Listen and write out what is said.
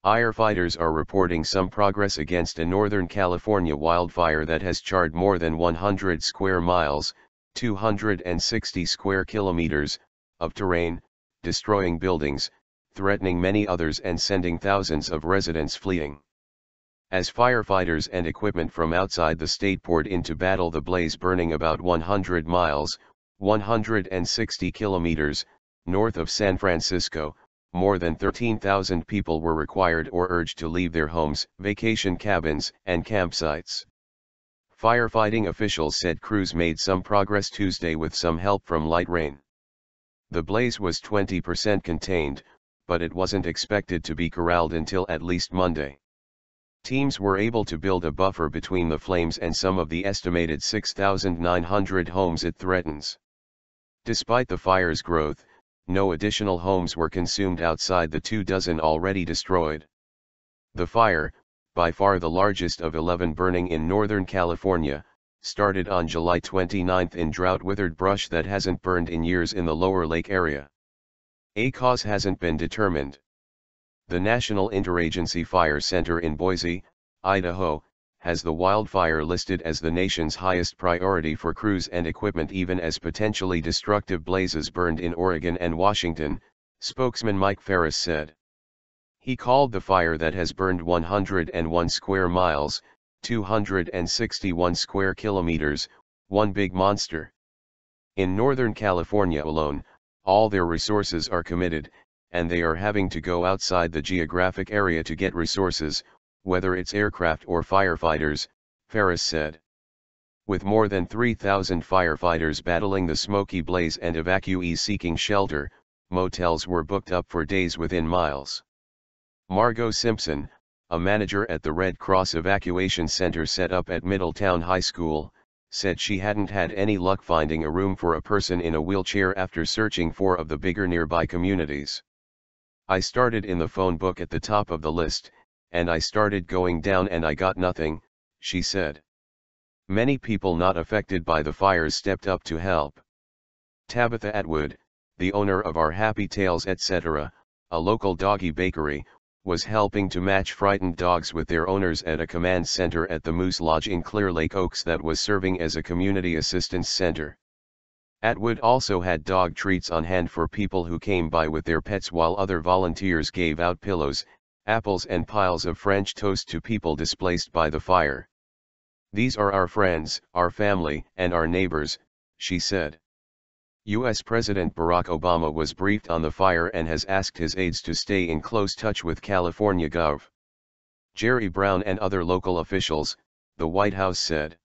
Firefighters are reporting some progress against a Northern California wildfire that has charred more than 100 square miles, 260 square kilometers, of terrain, destroying buildings, threatening many others and sending thousands of residents fleeing. As firefighters and equipment from outside the state poured in to battle the blaze burning about 100 miles, 160 kilometers, north of San Francisco, more than 13,000 people were required or urged to leave their homes, vacation cabins, and campsites. Firefighting officials said crews made some progress Tuesday with some help from light rain. The blaze was 20% contained, but it wasn't expected to be corralled until at least Monday. Teams were able to build a buffer between the flames and some of the estimated 6,900 homes it threatens. Despite the fire's growth, no additional homes were consumed outside the 24 already destroyed. The fire, by far the largest of 11 burning in Northern California, started on July 29 in drought-withered brush that hasn't burned in years in the lower lake area. A cause hasn't been determined. The National Interagency Fire Center in Boise, Idaho, has the wildfire listed as the nation's highest priority for crews and equipment even as potentially destructive blazes burned in Oregon and Washington, spokesman Mike Ferris said. He called the fire that has burned 101 square miles, 261 square kilometers, one big monster. In Northern California alone, all their resources are committed, and they are having to go outside the geographic area to get resources, whether it's aircraft or firefighters, Ferris said. With more than 3,000 firefighters battling the smoky blaze and evacuees seeking shelter, motels were booked up for days within miles. Margot Simpson, a manager at the Red Cross Evacuation Center set up at Middletown High School, said she hadn't had any luck finding a room for a person in a wheelchair after searching 4 of the bigger nearby communities. I started in the phone book at the top of the list, and I started going down and I got nothing, she said. Many people not affected by the fires stepped up to help. Tabitha Atwood, the owner of Our Happy Tales etc., a local doggy bakery, was helping to match frightened dogs with their owners at a command center at the Moose Lodge in Clear Lake Oaks that was serving as a community assistance center. Atwood also had dog treats on hand for people who came by with their pets while other volunteers gave out pillows, apples and piles of French toast to people displaced by the fire. These are our friends, our family, and our neighbors, she said. U.S. President Barack Obama was briefed on the fire and has asked his aides to stay in close touch with California Gov. Jerry Brown and other local officials, the White House said.